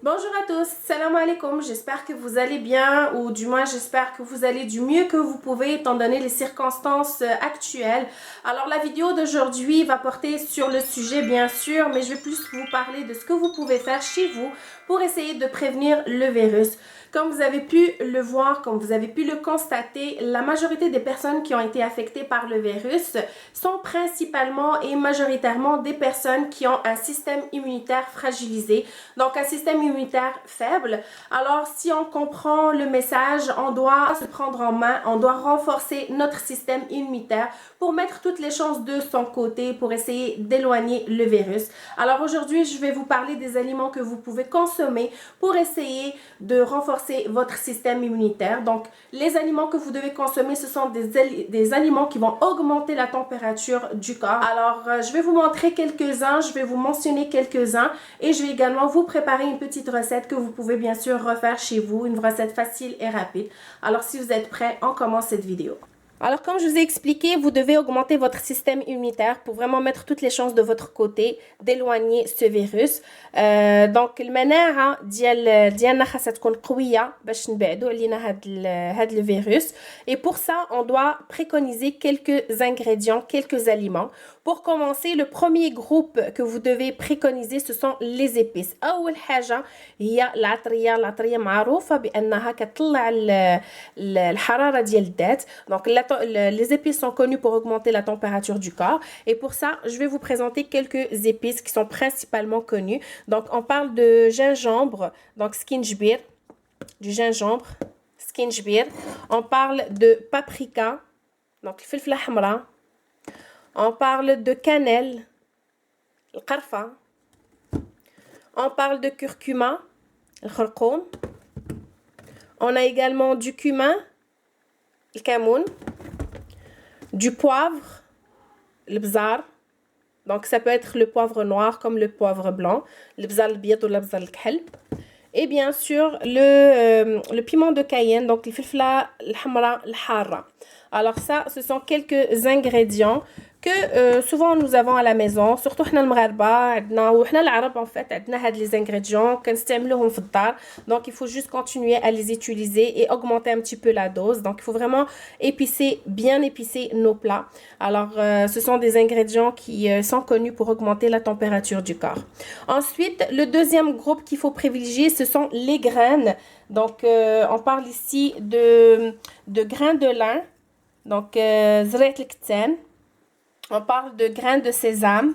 Bonjour à tous, salam alaikum, j'espère que vous allez bien ou du moins j'espère que vous allez du mieux que vous pouvez étant donné les circonstances actuelles. Alors la vidéo d'aujourd'hui va porter sur le sujet bien sûr, mais je vais plus vous parler de ce que vous pouvez faire chez vous pour essayer de prévenir le virus. Comme vous avez pu le voir, comme vous avez pu le constater, la majorité des personnes qui ont été affectées par le virus sont principalement et majoritairement des personnes qui ont un système immunitaire fragilisé, donc un système immunitaire faible. Alors si on comprend le message, on doit se prendre en main, on doit renforcer notre système immunitaire pour mettre toutes les chances de son côté pour essayer d'éloigner le virus. Alors aujourd'hui, je vais vous parler des aliments que vous pouvez consommer pour essayer de renforcer votre système immunitaire. Donc les aliments que vous devez consommer, ce sont des aliments qui vont augmenter la température du corps. Alors je vais vous montrer quelques-uns, je vais vous mentionner quelques-uns et je vais également vous préparer une petite recette que vous pouvez bien sûr refaire chez vous, une recette facile et rapide. Alors si vous êtes prêts, on commence cette vidéo. Alors, comme je vous ai expliqué, vous devez augmenter votre système immunitaire pour vraiment mettre toutes les chances de votre côté d'éloigner ce virus. Donc, المناعة ديالنا خاصها تكون قوية باش نبعدوا علينا هاد le virus. Et pour ça, on doit préconiser quelques ingrédients, quelques aliments. Pour commencer, le premier groupe que vous devez préconiser, ce sont les épices. أول حاجة هي العطرية معروفة بأنها كتطلع الحرارة ديال الذات. Donc, les épices sont connues pour augmenter la température du corps. Et pour ça, je vais vous présenter quelques épices qui sont principalement connues. Donc, on parle de gingembre, donc skinjbir, du gingembre, skinjbir. On parle de paprika, donc الفلفلة حمراء. On parle de cannelle, القرفة. On parle de curcuma, الخرقوم. On a également du cumin, الكمون. Du poivre, le bzar. Donc ça peut être le poivre noir comme le poivre blanc, le bzar البيض ou le bzar الكحل. Et bien sûr le piment de Cayenne, donc الفلفلة الحمراء الحارة. Alors ça, ce sont quelques ingrédients que souvent nous avons à la maison, surtout حنا المغاربة عندنا وحنا العرب en fait عندنا هاد les ingrédients كنستعملوهم في الدار. Donc il faut juste continuer à les utiliser et augmenter un petit peu la dose. Donc il faut vraiment bien épicer nos plats. Alors ce sont des ingrédients qui sont connus pour augmenter la température du corps. Ensuite, le deuxième groupe qu'il faut privilégier, ce sont les graines. Donc on parle ici de grains de lin. Donc زريعة الكتان. On parle de grains de sésame,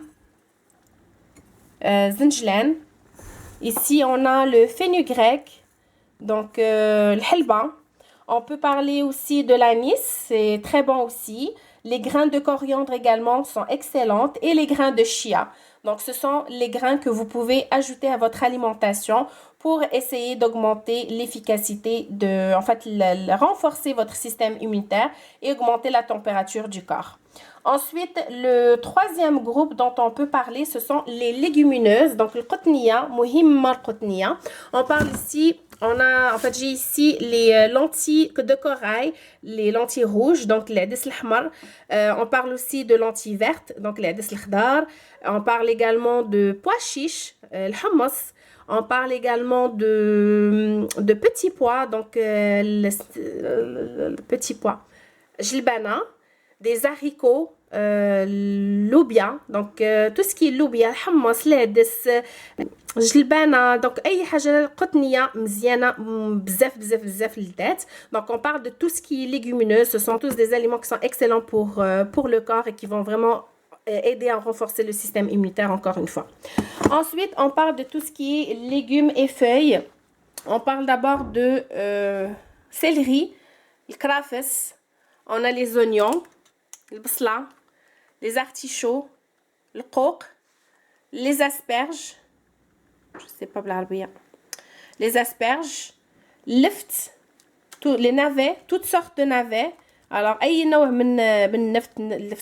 zinjlan. Ici, on a le fenugrec, donc le helba. On peut parler aussi de l'anis, c'est très bon aussi. Les grains de coriandre également sont excellentes et les grains de chia. Donc, ce sont les grains que vous pouvez ajouter à votre alimentation pour essayer d'augmenter l'efficacité, renforcer votre système immunitaire et augmenter la température du corps. Ensuite, le troisième groupe dont on peut parler, ce sont les légumineuses. Donc, le qutniya, muhimma qutniya. On parle ici, j'ai ici les lentilles de corail, les lentilles rouges, donc les l'adis l'ahmar. On parle aussi de lentilles vertes, donc les l'adis l'khdar. On parle également de pois chiches, le hummus. On parle également de petits pois, donc le petit pois, jilbana. Des haricots, لوبيا, donc tout ce qui est لوبيا, الحمص, العدس, جلبانة, donc أي حاجة قطنية مزيانة بزاف للذات. Donc on parle de tout ce qui est légumineux, ce sont tous des aliments qui sont excellents pour le corps et qui vont vraiment aider à renforcer le système immunitaire encore une fois. Ensuite, on parle de tout ce qui est légumes et feuilles. On parle d'abord de céleri, le krafes, on a les oignons, البصلة, les artichauts, le qoq, les asperges, je sais pas بالعربية, les asperges, left, les navets, toutes sortes de navets. Alors أي نوع من النفط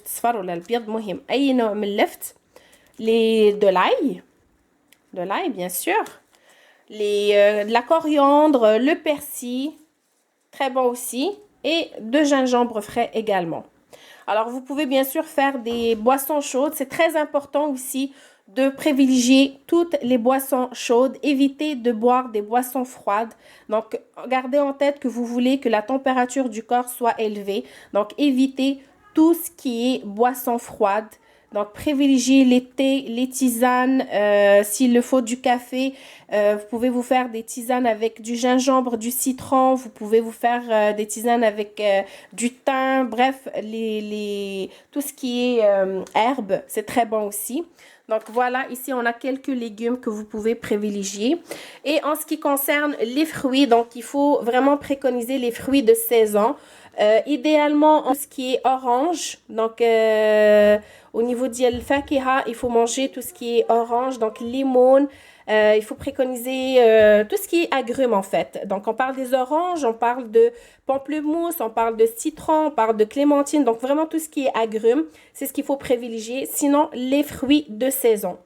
الصفر ولا البيض مهم أي نوع من اللفت. De l'ail bien sûr, de la coriandre, le persil, très bon aussi, et de gingembre frais également. Alors, vous pouvez bien sûr faire des boissons chaudes. C'est très important aussi de privilégier toutes les boissons chaudes. Évitez de boire des boissons froides. Donc, gardez en tête que vous voulez que la température du corps soit élevée. Donc, évitez tout ce qui est boissons froides. Donc, privilégiez les thés, les tisanes, s'il le faut du café. Vous pouvez vous faire des tisanes avec du gingembre, du citron. Vous pouvez vous faire des tisanes avec du thym. Bref, tout ce qui est herbe, c'est très bon aussi. Donc, voilà, ici, on a quelques légumes que vous pouvez privilégier. Et en ce qui concerne les fruits, donc, il faut vraiment préconiser les fruits de saison. Idéalement, en ce qui est orange, donc au niveau de fakiha, il faut manger tout ce qui est orange, donc limon. Il faut préconiser tout ce qui est agrumes en fait. Donc on parle des oranges, on parle de pamplemousse, on parle de citron, on parle de clémentine. Donc vraiment tout ce qui est agrumes, c'est ce qu'il faut privilégier. Sinon les fruits de saison.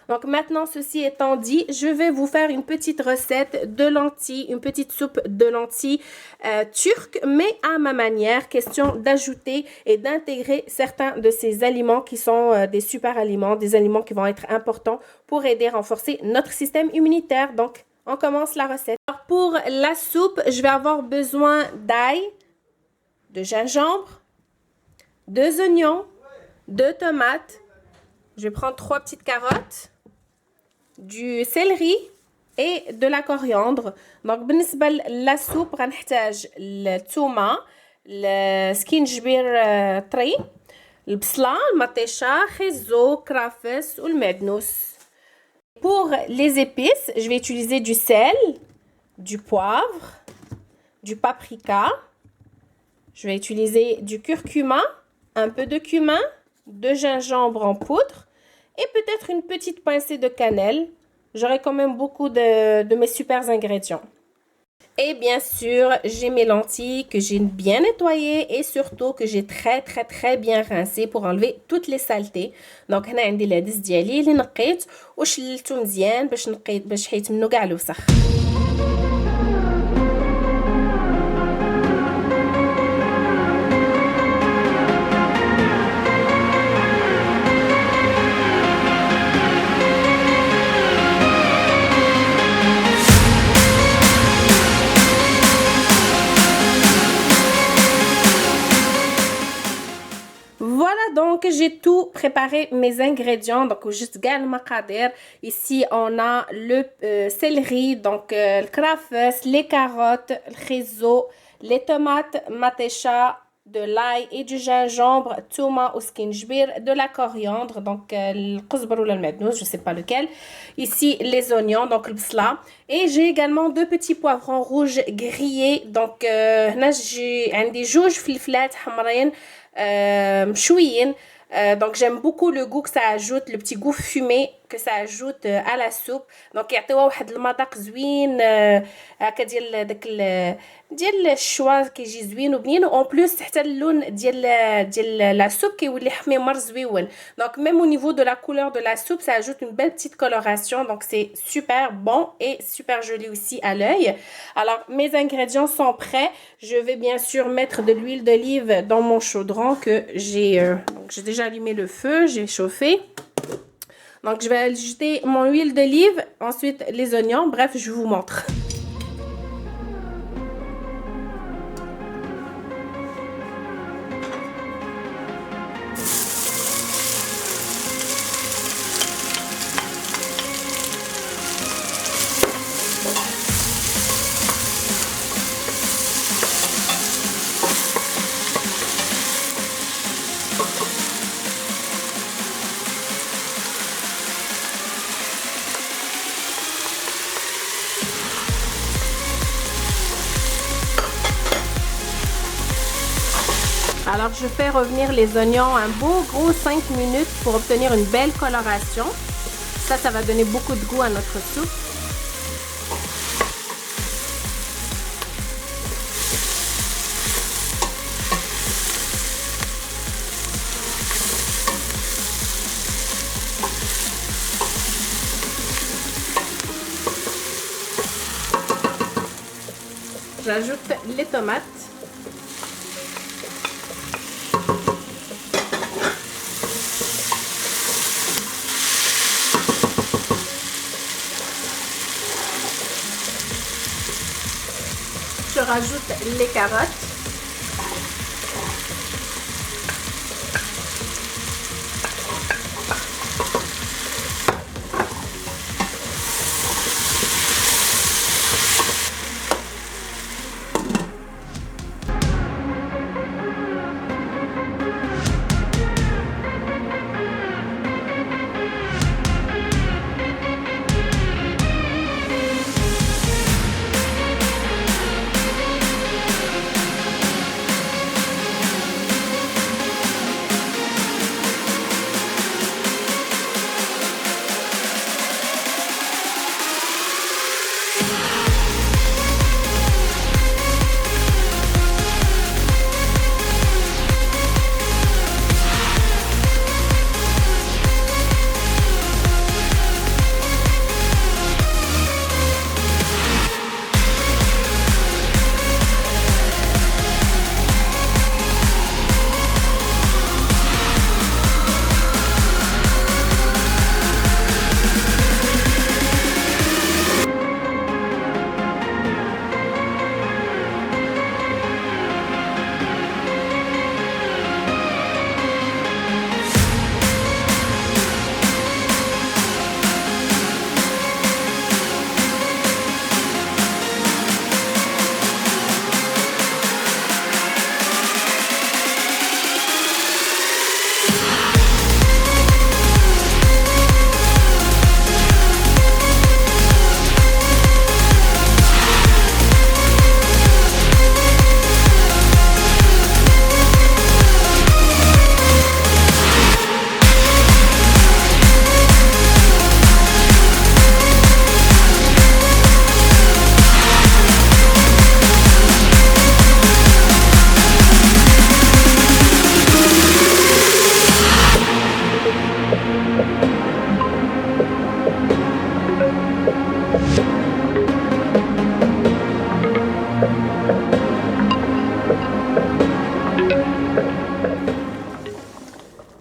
Donc maintenant, ceci étant dit, je vais vous faire une petite recette de lentilles, une petite soupe de lentilles turques, mais à ma manière. Question d'ajouter et d'intégrer certains de ces aliments qui sont des super aliments, des aliments qui vont être importants pour aider à renforcer notre système immunitaire. Donc, on commence la recette. Alors, pour la soupe, je vais avoir besoin d'ail, de gingembre, 2 oignons, 2 tomates. Je vais prendre 3 petites carottes, du céleri et de la coriandre. Donc بالنسبة للسوب غنحتاج الثومة، السكينجبير طري، البصلة، المطيشة، خيزو، كرافس والمعدنوس. Pour les épices, je vais utiliser du sel, du poivre, du paprika. Je vais utiliser du curcuma, un peu de cumin, de gingembre en poudre et peut-être une petite pincée de cannelle. J'aurai quand même beaucoup de mes super ingrédients. Et bien sûr, j'ai mes lentilles que j'ai bien nettoyées et surtout que j'ai très bien rincées pour enlever toutes les saletés. Donc هنا عندي العدس ديالي اللي نقيت وشللته مزيان باش حيت منه كاع الوسخ. Donc, j'ai tout préparé, mes ingrédients. Donc, juste gal maqadir. Ici, on a le céleri, donc le krafes, les carottes, le khizo, les tomates matesha, de l'ail et du gingembre, touma ou skinjbir, de la coriandre, donc le quzbar ou le mednous, je sais pas lequel. Ici, les oignons, donc le bsla. Et j'ai également 2 petits poivrons rouges grillés. Donc, là, j'ai des jouges filflat hamrain. مشويين. Donc j'aime beaucoup le goût que ça ajoute, le petit goût fumé que ça ajoute à la soupe. Donc يعطيوها واحد المذاق زوين هكا ديال داك ديال الشوا كيجي زوين وبنين اون بليس حتى اللون ديال لا soupe كيولي حميمر زويون. Donc même au niveau de la couleur de la soupe, ça ajoute une belle petite coloration. Donc c'est super bon et super joli aussi à l'œil. Alors mes ingrédients sont prêts. Je vais bien sûr mettre de l'huile d'olive dans mon chaudron que j'ai déjà allumé le feu, j'ai chauffé. Donc, je vais ajouter mon huile d'olive, ensuite les oignons. Bref, je vous montre. Alors, je fais revenir les oignons un beau gros 5 minutes pour obtenir une belle coloration. Ça va donner beaucoup de goût à notre soupe. J'ajoute les tomates. je rajoute les carottes.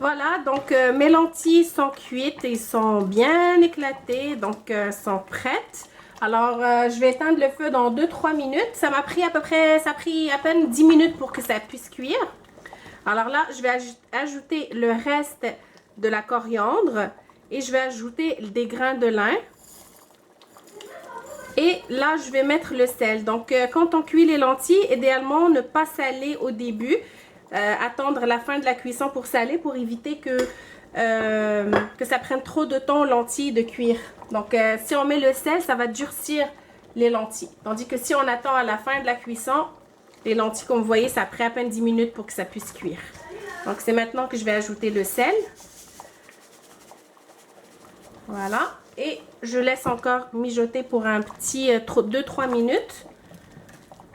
Voilà, donc mes lentilles sont cuites et sont bien éclatées, donc sont prêtes. Alors, je vais éteindre le feu dans 2-3 minutes. Ça m'a pris ça a pris à peine 10 minutes pour que ça puisse cuire. Alors là, je vais ajouter le reste de la coriandre et je vais ajouter des grains de lin. Et là, je vais mettre le sel. Donc, quand on cuit les lentilles, idéalement, ne pas saler au début. Attendre la fin de la cuisson pour saler, pour éviter que ça prenne trop de temps aux lentilles de cuire. Donc, si on met le sel, ça va durcir les lentilles. Tandis que si on attend à la fin de la cuisson, les lentilles, comme vous voyez, ça prend à peine 10 minutes pour que ça puisse cuire. Donc, c'est maintenant que je vais ajouter le sel. Voilà. Et je laisse encore mijoter pour un petit 2-3 minutes.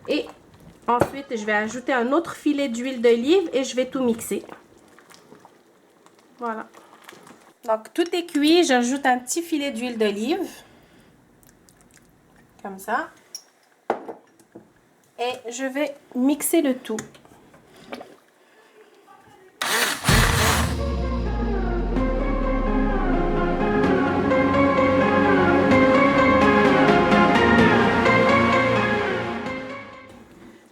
Et ensuite, je vais ajouter un autre filet d'huile d'olive et je vais tout mixer. Voilà. Donc, tout est cuit. J'ajoute un petit filet d'huile d'olive. Comme ça. Et je vais mixer le tout.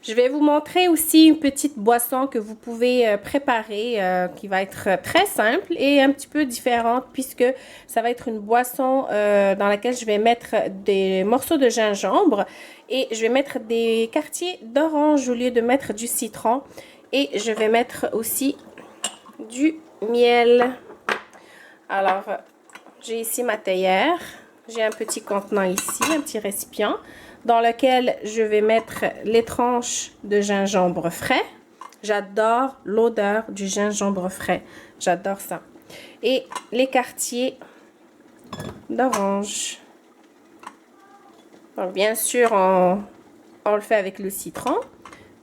Je vais vous montrer aussi une petite boisson que vous pouvez préparer qui va être très simple et un petit peu différente puisque ça va être une boisson dans laquelle je vais mettre des morceaux de gingembre et je vais mettre des quartiers d'orange au lieu de mettre du citron et je vais mettre aussi du miel. Alors, j'ai ici ma théière, j'ai un petit contenant ici, un petit récipient dans lequel je vais mettre les tranches de gingembre frais. J'adore l'odeur du gingembre frais. J'adore ça. Et les quartiers d'orange. Bien sûr, on le fait avec le citron,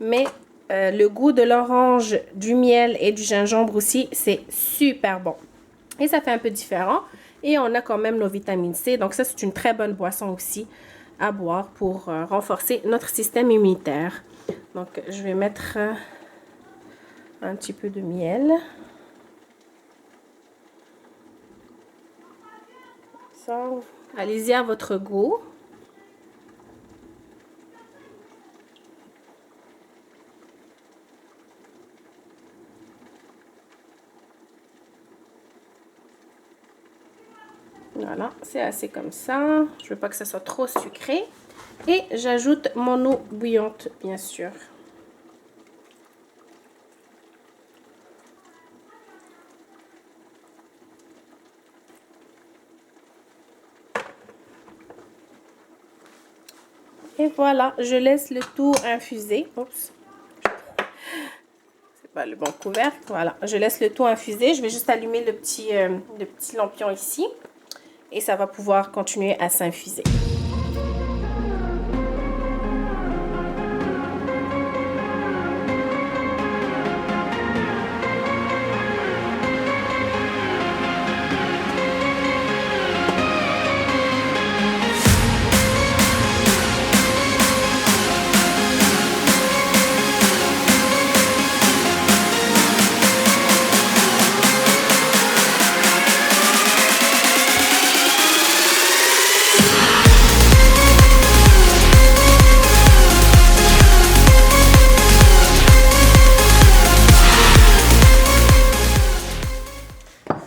mais le goût de l'orange, du miel et du gingembre aussi, c'est super bon. Et ça fait un peu différent. Et on a quand même nos vitamines C. Donc ça, c'est une très bonne boisson aussi à boire pour renforcer notre système immunitaire. Donc, je vais mettre un petit peu de miel. Ça, allez-y à votre goût. Voilà, c'est assez comme ça. Je veux pas que ça soit trop sucré. Et j'ajoute mon eau bouillante, bien sûr. Et voilà, je laisse le tout infuser. Oups. C'est pas le bon couvercle. Voilà, je laisse le tout infuser. Je vais juste allumer le petit lampion ici. Et ça va pouvoir continuer à s'infuser.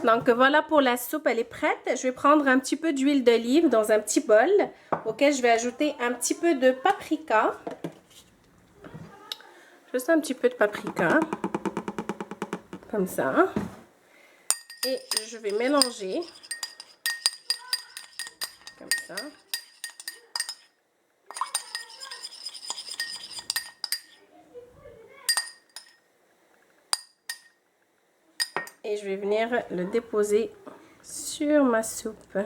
Donc voilà pour la soupe, elle est prête. Je vais prendre un petit peu d'huile d'olive dans un petit bol auquel je vais ajouter un petit peu de paprika. Juste un petit peu de paprika. Comme ça. Et je vais mélanger. Comme ça. Et je vais venir le déposer sur ma soupe.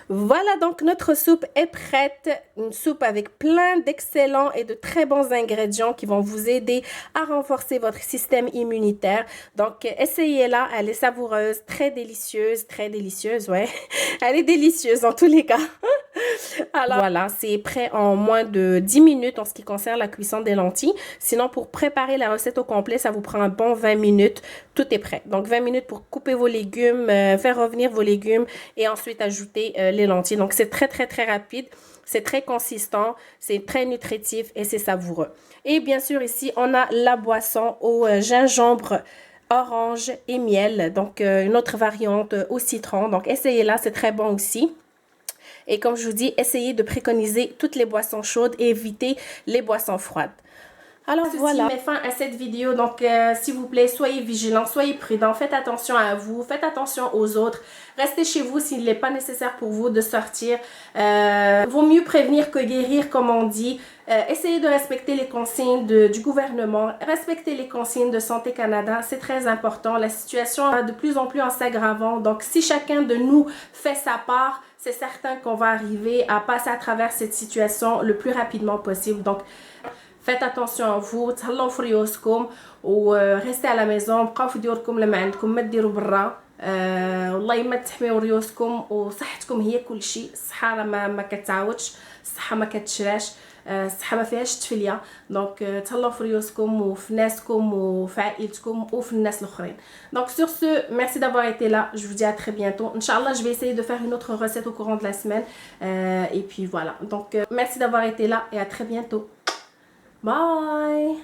Voilà, donc notre soupe est prête. Une soupe avec plein d'excellents et de très bons ingrédients qui vont vous aider à renforcer votre système immunitaire. Donc, essayez-la. Elle est savoureuse, très délicieuse, ouais. Elle est délicieuse en tous les cas. Alors, voilà, c'est prêt en moins de 10 minutes en ce qui concerne la cuisson des lentilles. Sinon, pour préparer la recette au complet, ça vous prend un bon 20 minutes. Tout est prêt. Donc, 20 minutes pour couper vos légumes, faire revenir vos légumes et ensuite ajouter les lentilles. Donc, c'est très rapide. C'est très consistant, c'est très nutritif et c'est savoureux. Et bien sûr, ici, on a la boisson au gingembre, orange et miel. Donc, une autre variante au citron. Donc, essayez-la, c'est très bon aussi. Et comme je vous dis, essayez de préconiser toutes les boissons chaudes et évitez les boissons froides. Alors voilà. Met fin à cette vidéo. Donc, s'il vous plaît, soyez vigilants, soyez prudents. Faites attention à vous, faites attention aux autres. Restez chez vous s'il n'est pas nécessaire pour vous de sortir. Vaut mieux prévenir que guérir, comme on dit. Essayez de respecter les consignes du gouvernement. Respectez les consignes de Santé Canada. C'est très important. La situation va de plus en plus en s'aggravant. Donc, si chacun de nous fait sa part, c'est certain qu'on va arriver à passer à travers cette situation le plus rapidement possible. Donc, faites attention à vous, تهلاو في ريوسكم وريستي على ميزون، بقاو في ديوركم لما عندكم ما ديروا برا. والله ما تحميو ريوسكم وصحتكم هي كل شيء. الصحة راه ما كتعاودش، الصحة ما كتشراش، الصحة ما فيهاش تفلية. دونك تهلاو في ريوسكم وفي ناسكم وفي عائلتكم وفي الناس الاخرين. Donc sur ce, merci d'avoir été là. Je vous dis à très bientôt. Inch'Allah, je vais essayer de faire une autre recette au courant de la semaine. Et puis voilà. Donc merci d'avoir été là et à très bientôt. Bye.